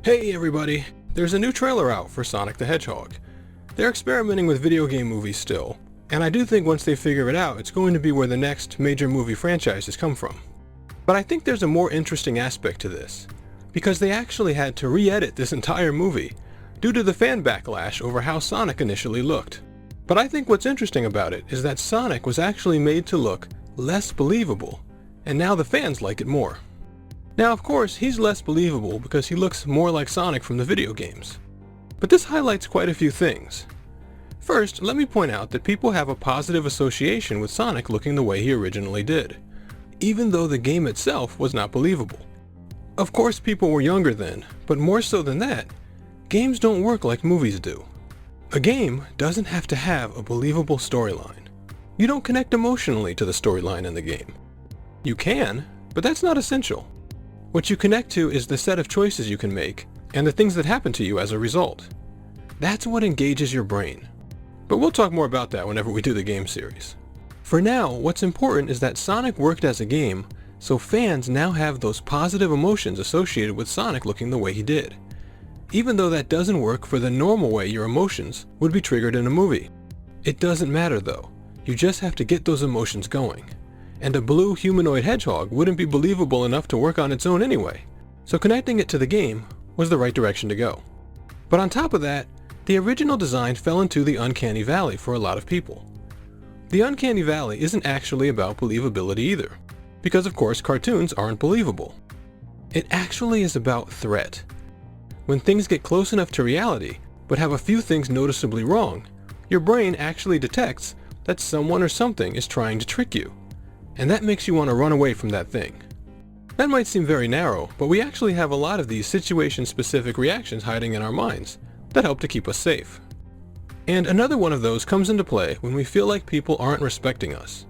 Hey everybody! There's a new trailer out for Sonic the Hedgehog. They're experimenting with video game movies still, and I do think once they figure it out, it's going to be where the next major movie franchises come from. But I think there's a more interesting aspect to this, because they actually had to re-edit this entire movie due to the fan backlash over how Sonic initially looked. But I think what's interesting about it is that Sonic was actually made to look less believable, and now the fans like it more. Now of course, he's less believable because he looks more like Sonic from the video games. But this highlights quite a few things. First, let me point out that people have a positive association with Sonic looking the way he originally did, even though the game itself was not believable. Of course people were younger then, but more so than that, games don't work like movies do. A game doesn't have to have a believable storyline. You don't connect emotionally to the storyline in the game. You can, but that's not essential. What you connect to is the set of choices you can make and the things that happen to you as a result. That's what engages your brain. But we'll talk more about that whenever we do the game series. For now, what's important is that Sonic worked as a game, so fans now have those positive emotions associated with Sonic looking the way he did. Even though that doesn't work for the normal way your emotions would be triggered in a movie. It doesn't matter though, you just have to get those emotions going. And a blue humanoid hedgehog wouldn't be believable enough to work on its own anyway, so connecting it to the game was the right direction to go. But on top of that, the original design fell into the Uncanny Valley for a lot of people. The Uncanny Valley isn't actually about believability either, because of course cartoons aren't believable. It actually is about threat. When things get close enough to reality, but have a few things noticeably wrong, your brain actually detects that someone or something is trying to trick you, and that makes you want to run away from that thing. That might seem very narrow, but we actually have a lot of these situation-specific reactions hiding in our minds that help to keep us safe. And another one of those comes into play when we feel like people aren't respecting us.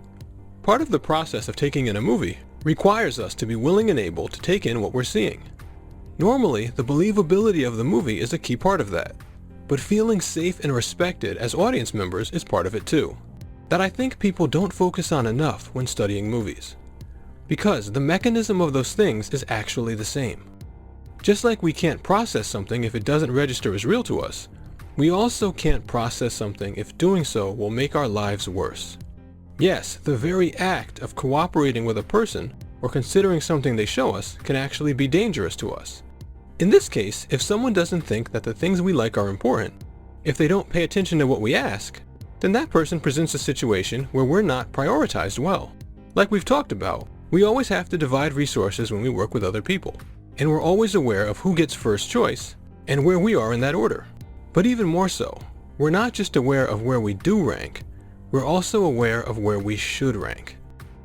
Part of the process of taking in a movie requires us to be willing and able to take in what we're seeing. Normally, the believability of the movie is a key part of that, but feeling safe and respected as audience members is part of it too. That I think people don't focus on enough when studying movies. Because the mechanism of those things is actually the same. Just like we can't process something if it doesn't register as real to us, we also can't process something if doing so will make our lives worse. Yes, the very act of cooperating with a person or considering something they show us can actually be dangerous to us. In this case, if someone doesn't think that the things we like are important, if they don't pay attention to what we ask, then that person presents a situation where we're not prioritized well. Like we've talked about, we always have to divide resources when we work with other people, and we're always aware of who gets first choice and where we are in that order. But even more so, we're not just aware of where we do rank, we're also aware of where we should rank.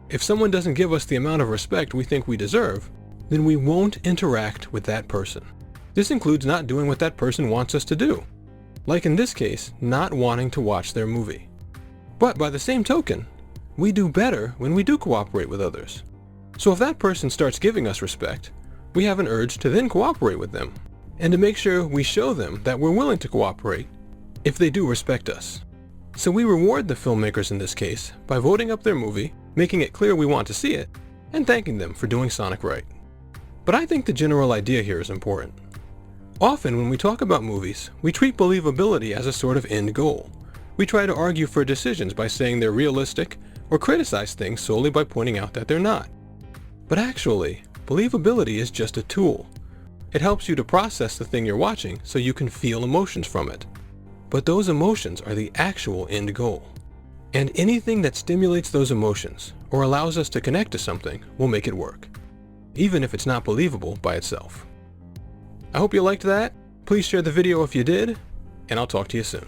If someone doesn't give us the amount of respect we think we deserve, then we won't interact with that person. This includes not doing what that person wants us to do. Like in this case, not wanting to watch their movie. But by the same token, we do better when we do cooperate with others. So if that person starts giving us respect, we have an urge to then cooperate with them, and to make sure we show them that we're willing to cooperate if they do respect us. So we reward the filmmakers in this case by voting up their movie, making it clear we want to see it, and thanking them for doing Sonic right. But I think the general idea here is important. Often when we talk about movies, we treat believability as a sort of end goal. We try to argue for decisions by saying they're realistic, or criticize things solely by pointing out that they're not. But actually, believability is just a tool. It helps you to process the thing you're watching so you can feel emotions from it. But those emotions are the actual end goal. And anything that stimulates those emotions, or allows us to connect to something, will make it work, even if it's not believable by itself. I hope you liked that. Please share the video if you did, and I'll talk to you soon.